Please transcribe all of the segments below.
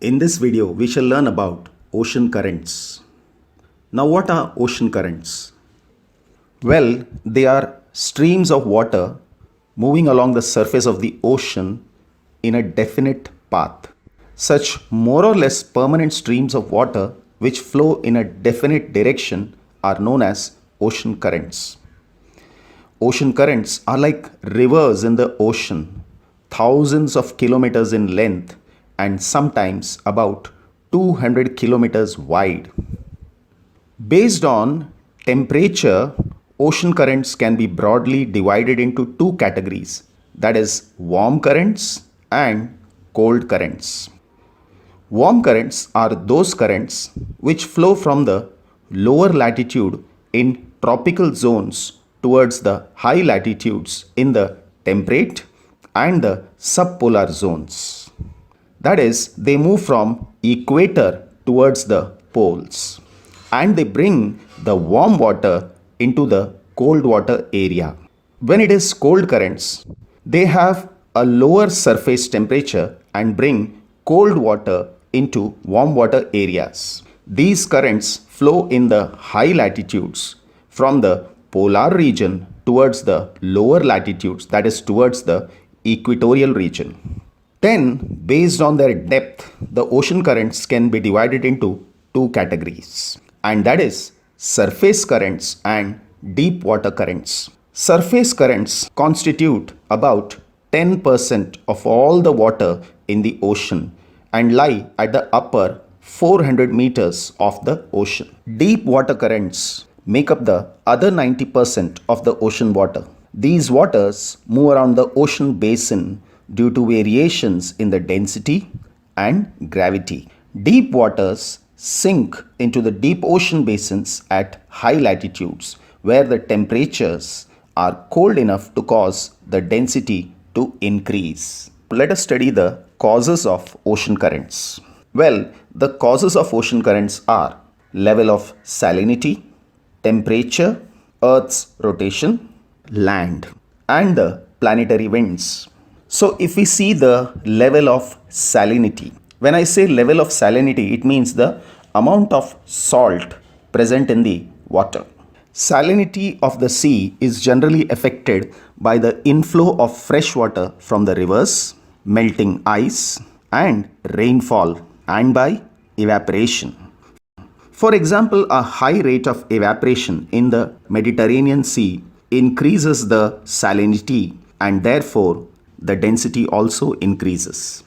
In this video, we shall learn about ocean currents. Now, what are ocean currents? Well, they are streams of water moving along the surface of the ocean in a definite path. Such more or less permanent streams of water which flow in a definite direction are known as ocean currents. Ocean currents are like rivers in the ocean, thousands of kilometers in length and sometimes about 200 kilometers wide. Based on temperature, ocean currents can be broadly divided into two categories, that is, warm currents and cold currents. Warm currents are those currents which flow from the lower latitude in tropical zones towards the high latitudes in the temperate and the subpolar zones. That is, they move from equator towards the poles and they bring the warm water into the cold water area. When it is cold currents, they have a lower surface temperature and bring cold water into warm water areas. These currents flow in the high latitudes from the polar region towards the lower latitudes, that is towards the equatorial region. Then, based on their depth, the ocean currents can be divided into two categories, and that is surface currents and deep water currents. Surface currents constitute about 10% of all the water in the ocean and lie at the upper 400 meters of the ocean. Deep water currents make up the other 90% of the ocean water. These waters move around the ocean basin due to variations in the density and gravity. Deep waters sink into the deep ocean basins at high latitudes where the temperatures are cold enough to cause the density to increase. Let us study the causes of ocean currents. Well, the causes of ocean currents are level of salinity, temperature, Earth's rotation, land, and the planetary winds. So if we see the level of salinity, when I say level of salinity, it means the amount of salt present in the water. Salinity of the sea is generally affected by the inflow of fresh water from the rivers, melting ice, and rainfall, and by evaporation. For example, a high rate of evaporation in the Mediterranean Sea increases the salinity and therefore the density also increases.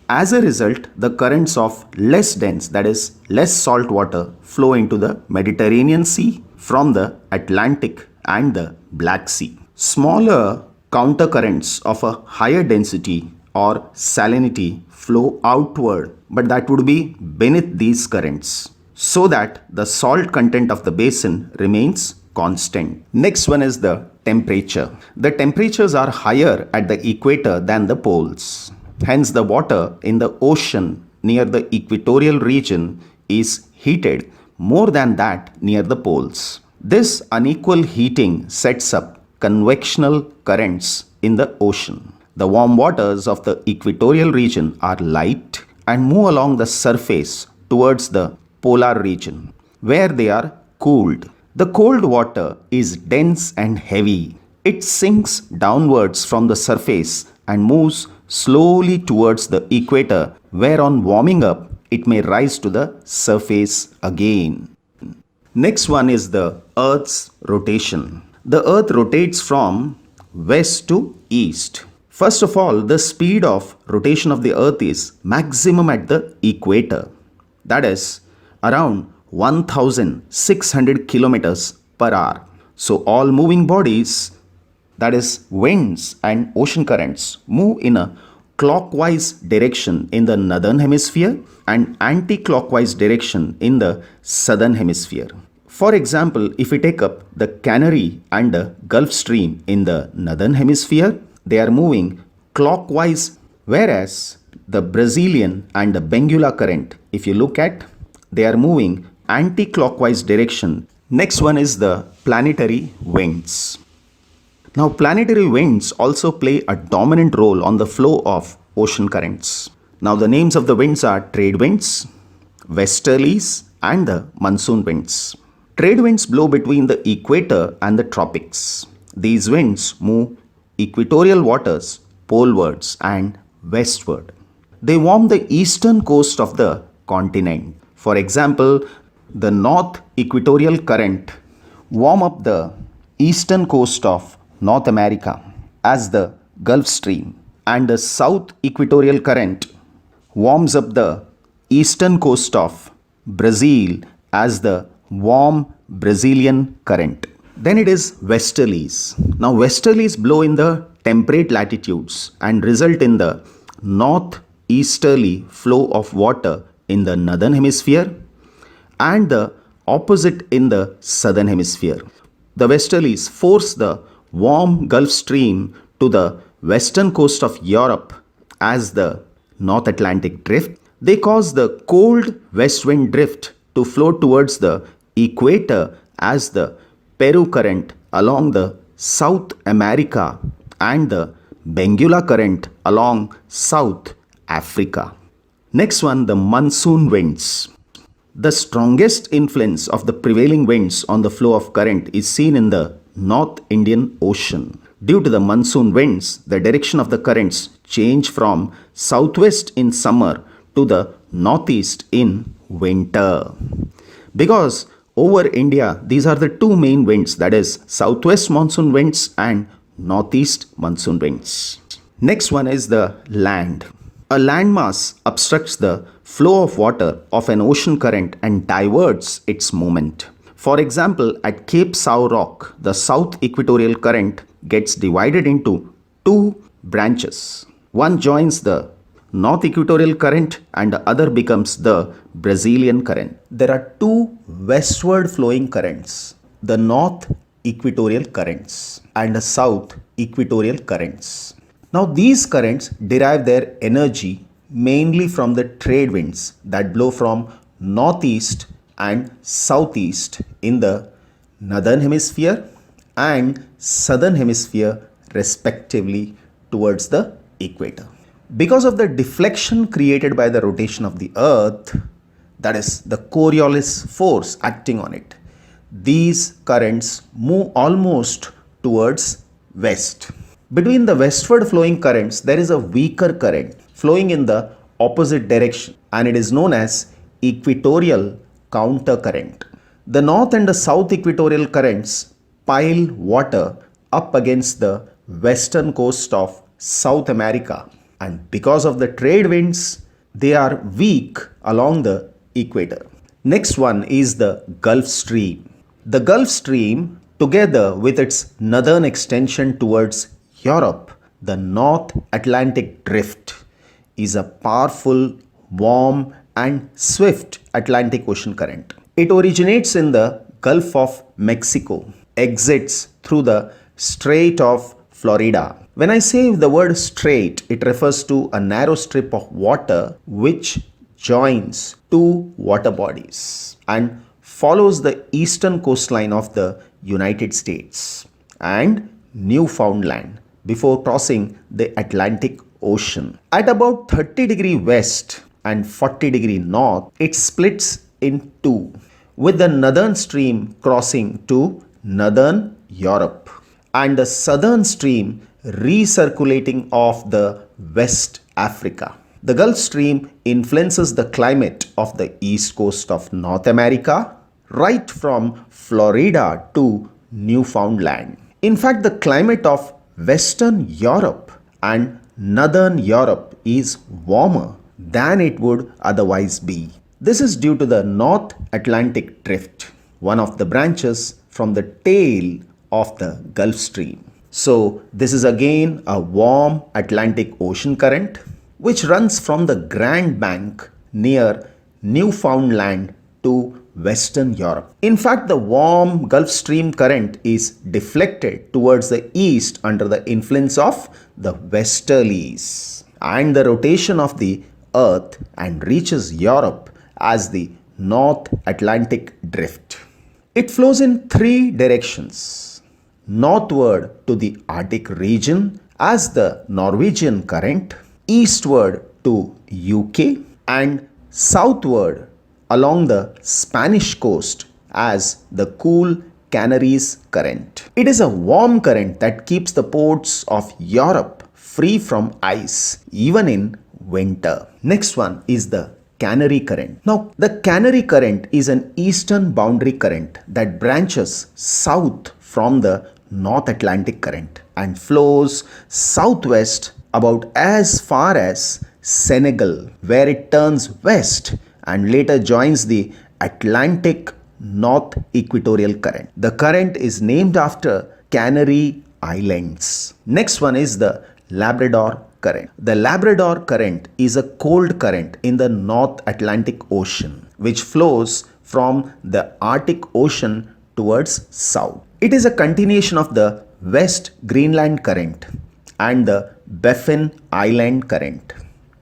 As a result, the currents of less dense, that is, less salt water flow into the Mediterranean Sea from the Atlantic and the Black Sea. Smaller countercurrents of a higher density or salinity flow outward, but that would be beneath these currents, so that the salt content of the basin remains constant. Next one is the temperature. The temperatures are higher at the equator than the poles. Hence, the water in the ocean near the equatorial region is heated more than that near the poles. This unequal heating sets up convectional currents in the ocean. The warm waters of the equatorial region are light and move along the surface towards the polar region, where they are cooled. The cold water is dense and heavy. It sinks downwards from the surface and moves slowly towards the equator, where on warming up, it may rise to the surface again. Next one is the Earth's rotation. The Earth rotates from west to east. First of all, the speed of rotation of the Earth is maximum at the equator. That is around 1600 kilometers per hour. So all moving bodies, that is winds and ocean currents, move in a clockwise direction in the northern hemisphere and anti-clockwise direction in the southern hemisphere. For example, if we take up the Canary and the Gulf Stream in the northern hemisphere, they are moving clockwise, whereas the Brazilian and the Benguela current, if you look at, they are moving anti-clockwise direction. Next one is the planetary winds. Now, planetary winds also play a dominant role on the flow of ocean currents. Now the names of the winds are trade winds, westerlies, and the monsoon winds. Trade winds blow between the equator and the tropics. These winds move equatorial waters polewards and westward. They warm the eastern coast of the continent. For example, the north equatorial current warm up the eastern coast of North America as the Gulf Stream, and the south equatorial current warms up the eastern coast of Brazil as the warm Brazilian current. Then it is westerlies. Now westerlies blow in the temperate latitudes and result in the northeasterly flow of water in the northern hemisphere and the opposite in the southern hemisphere. The westerlies force the warm Gulf Stream to the western coast of Europe as the North Atlantic drift. They cause the cold west wind drift to flow towards the equator as the Peru current along the South America and the Benguela current along South Africa. Next one, the monsoon winds. The strongest influence of the prevailing winds on the flow of current is seen in the North Indian Ocean. Due to the monsoon winds, the direction of the currents change from southwest in summer to the northeast in winter. Because over India, these are the two main winds, that is southwest monsoon winds and northeast monsoon winds. Next one is the land. A landmass obstructs the flow of water of an ocean current and diverts its movement. For example, at Cape Sao Roque, the south equatorial current gets divided into two branches. One joins the north equatorial current and the other becomes the Brazilian current. There are two westward flowing currents, the north equatorial currents and the south equatorial currents. Now these currents derive their energy mainly from the trade winds that blow from northeast and southeast in the northern hemisphere and southern hemisphere respectively towards the equator. Because of the deflection created by the rotation of the earth, that is the Coriolis force acting on it, these currents move almost towards west. Between the westward flowing currents, there is a weaker current flowing in the opposite direction and it is known as equatorial counter current. The north and the south equatorial currents pile water up against the western coast of South America, and because of the trade winds, they are weak along the equator. Next one is the Gulf Stream. The Gulf Stream, together with its northern extension towards Europe, the North Atlantic drift, is a powerful, warm and swift Atlantic Ocean current. It originates in the Gulf of Mexico, exits through the Strait of Florida. When I say the word strait, it refers to a narrow strip of water which joins two water bodies and follows the eastern coastline of the United States and Newfoundland before crossing the Atlantic Ocean. At about 30° west and 40° north, it splits in two, with the northern stream crossing to northern Europe and the southern stream recirculating off the West Africa. The Gulf Stream influences the climate of the east coast of North America, right from Florida to Newfoundland. In fact, the climate of Western Europe and Northern Europe is warmer than it would otherwise be. This is due to the North Atlantic drift, one of the branches from the tail of the Gulf Stream. So this is again a warm Atlantic Ocean current which runs from the Grand Bank near Newfoundland to Western Europe. In fact, the warm Gulf Stream current is deflected towards the east under the influence of the westerlies and the rotation of the earth and reaches Europe as the North Atlantic drift. It flows in three directions: northward to the Arctic region as the Norwegian current, eastward to UK and southward along the Spanish coast as the cool Canaries current. It is a warm current that keeps the ports of Europe free from ice even in winter. Next one is the Canary current. Now, the Canary current is an eastern boundary current that branches south from the North Atlantic current and flows southwest about as far as Senegal, where it turns west and later joins the Atlantic North Equatorial Current. The current is named after Canary Islands. Next one is the Labrador Current. The Labrador Current is a cold current in the North Atlantic Ocean, which flows from the Arctic Ocean towards south. It is a continuation of the West Greenland Current and the Baffin Island Current.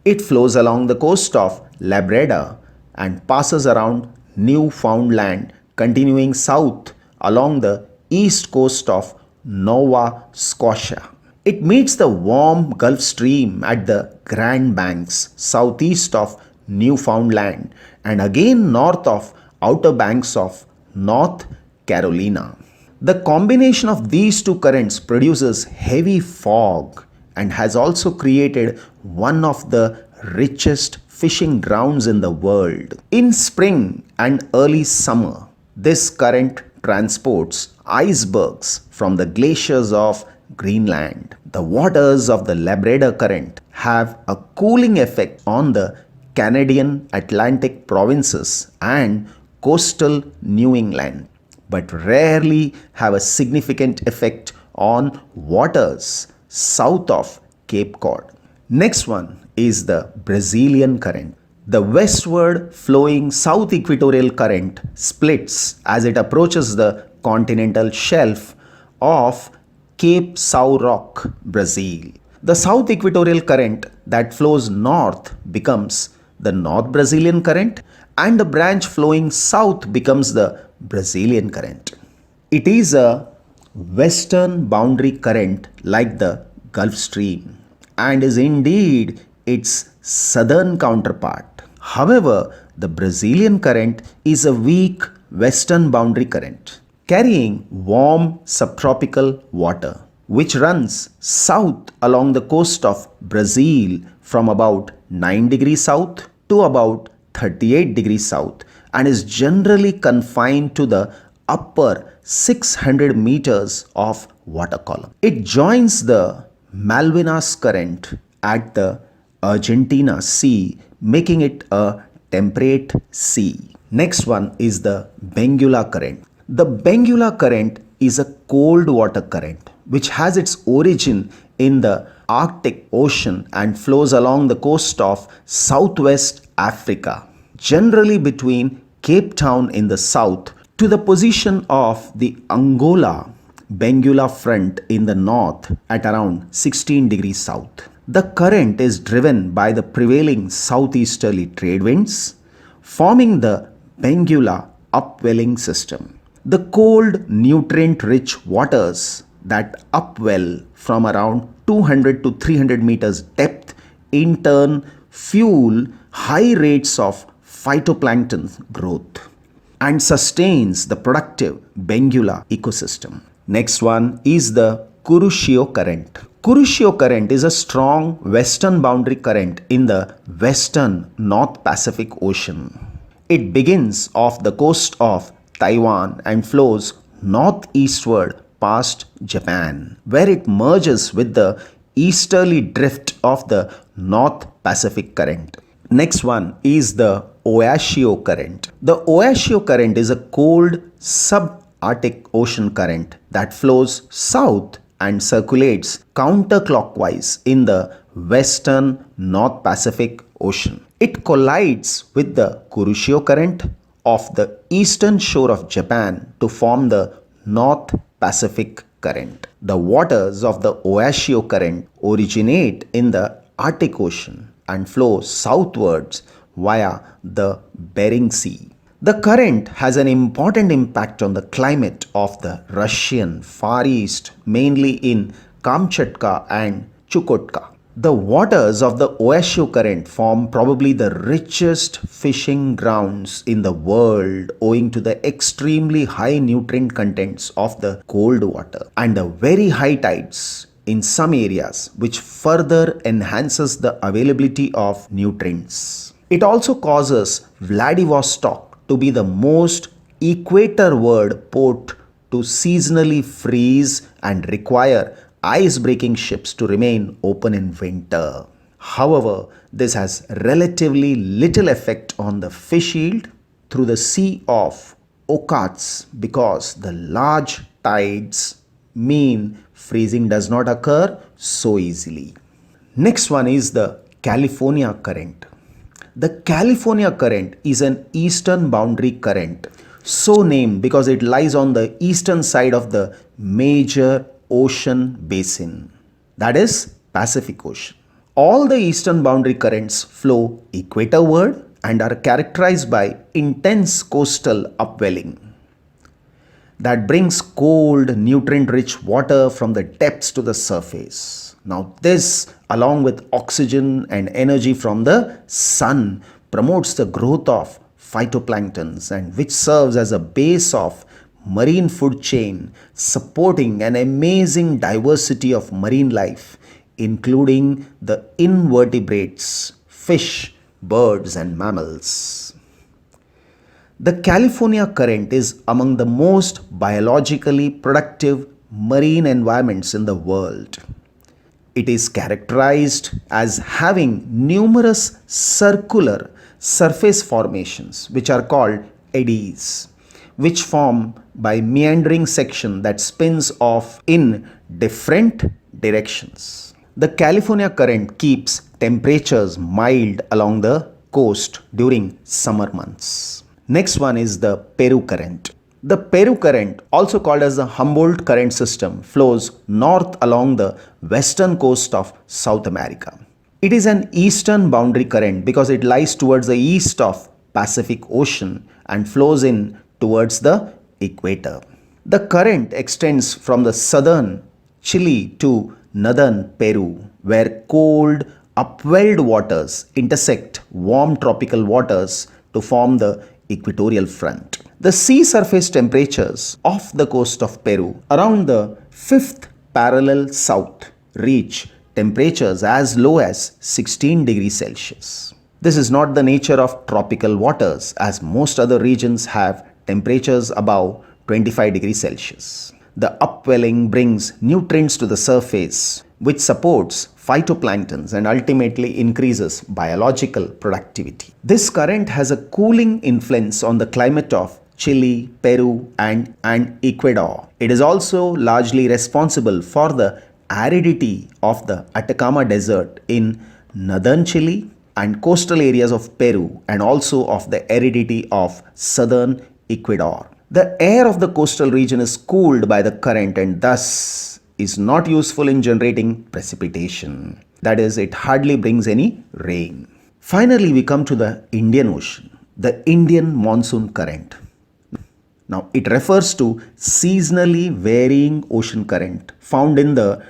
It flows along the coast of Labrador and passes around Newfoundland, continuing south along the east coast of Nova Scotia. It meets the warm Gulf Stream at the Grand Banks, southeast of Newfoundland, and again north of Outer Banks of North Carolina. The combination of these two currents produces heavy fog and has also created one of the richest fishing grounds in the world. In spring and early summer, this current transports icebergs from the glaciers of Greenland. The waters of the Labrador Current have a cooling effect on the Canadian Atlantic provinces and coastal New England, but rarely have a significant effect on waters south of Cape Cod. Next one is the Brazilian Current. The westward flowing South Equatorial Current splits as it approaches the continental shelf of Cape São Roque, Brazil. The South Equatorial Current that flows north becomes the North Brazilian Current, and the branch flowing south becomes the Brazilian Current. It is a western boundary current like the Gulf Stream and is indeed its southern counterpart. However, the Brazilian Current is a weak western boundary current carrying warm subtropical water, which runs south along the coast of Brazil from about 9 degrees south to about 38 degrees south and is generally confined to the upper 600 meters of water column. It joins the Malvinas Current at the Argentina Sea, making it a temperate sea. Next one is the Benguela Current. The Benguela Current is a cold water current which has its origin in the Arctic Ocean and flows along the coast of southwest Africa, generally between Cape Town in the south to the position of the Angola Benguela Front in the north at around 16 degrees south. The current is driven by the prevailing southeasterly trade winds, forming the Benguela upwelling system. The cold, nutrient-rich waters that upwell from around 200 to 300 meters depth in turn fuel high rates of phytoplankton growth and sustains the productive Benguela ecosystem. Next one is the Kuroshio Current. Kuroshio Current is a strong western boundary current in the western North Pacific Ocean. It begins off the coast of Taiwan and flows northeastward past Japan, where it merges with the easterly drift of the North Pacific Current. Next one is the Oashio Current. The Oashio Current is a cold subarctic ocean current that flows south and circulates counterclockwise in the western North Pacific Ocean. It collides with the Kuroshio Current of the eastern shore of Japan to form the North Pacific Current. The waters of the Oashio Current originate in the Arctic Ocean and flow southwards via the Bering Sea. The current has an important impact on the climate of the Russian Far East, mainly in Kamchatka and Chukotka. The waters of the Oashio Current form probably the richest fishing grounds in the world owing to the extremely high nutrient contents of the cold water and the very high tides in some areas, which further enhances the availability of nutrients. It also causes Vladivostok to be the most equator-ward port to seasonally freeze and require ice-breaking ships to remain open in winter. However, this has relatively little effect on the fish yield through the Sea of Okhotsk because the large tides mean freezing does not occur so easily. Next one is the California Current. The California Current is an eastern boundary current, so named because it lies on the eastern side of the major ocean basin, that is Pacific Ocean. All the eastern boundary currents flow equatorward and are characterized by intense coastal upwelling that brings cold, nutrient-rich water from the depths to the surface. Now this, along with oxygen and energy from the sun, promotes the growth of phytoplanktons and which serves as a base of marine food chain, supporting an amazing diversity of marine life, including the invertebrates, fish, birds and mammals. The California Current is among the most biologically productive marine environments in the world. It is characterized as having numerous circular surface formations which are called eddies, which form by meandering section that spins off in different directions. The California Current keeps temperatures mild along the coast during summer months. Next one is the Peru Current. The Peru Current, also called as the Humboldt Current system, flows north along the western coast of South America. It is an eastern boundary current because it lies towards the east of Pacific Ocean and flows in towards the equator. The current extends from the southern Chile to northern Peru, where cold, upwelled waters intersect warm tropical waters to form the equatorial front. The sea surface temperatures off the coast of Peru around the 5th parallel south reach temperatures as low as 16 degrees Celsius. This is not the nature of tropical waters, as most other regions have temperatures above 25 degrees Celsius. The upwelling brings nutrients to the surface, which supports phytoplanktons and ultimately increases biological productivity. This current has a cooling influence on the climate of Chile, Peru, and Ecuador. It is also largely responsible for the aridity of the Atacama Desert in northern Chile and coastal areas of Peru, and also of the aridity of southern Ecuador. The air of the coastal region is cooled by the current and thus is not useful in generating precipitation. That is, it hardly brings any rain. Finally, we come to the Indian Ocean, the Indian Monsoon Current. Now, it refers to seasonally varying ocean current found in the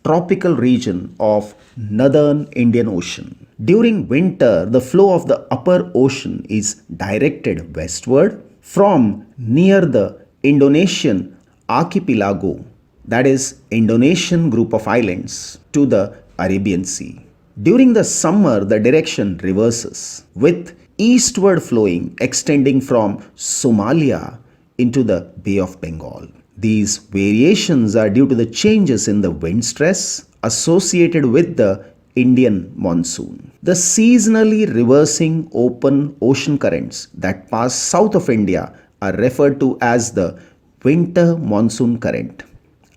tropical region of northern Indian Ocean. During winter, the flow of the upper ocean is directed westward from near the Indonesian archipelago, that is Indonesian group of islands, to the Arabian Sea. During the summer, the direction reverses, with eastward flowing extending from Somalia into the Bay of Bengal. These variations are due to the changes in the wind stress associated with the Indian monsoon. The seasonally reversing open ocean currents that pass south of India are referred to as the winter monsoon current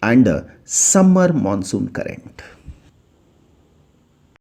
and the summer monsoon current.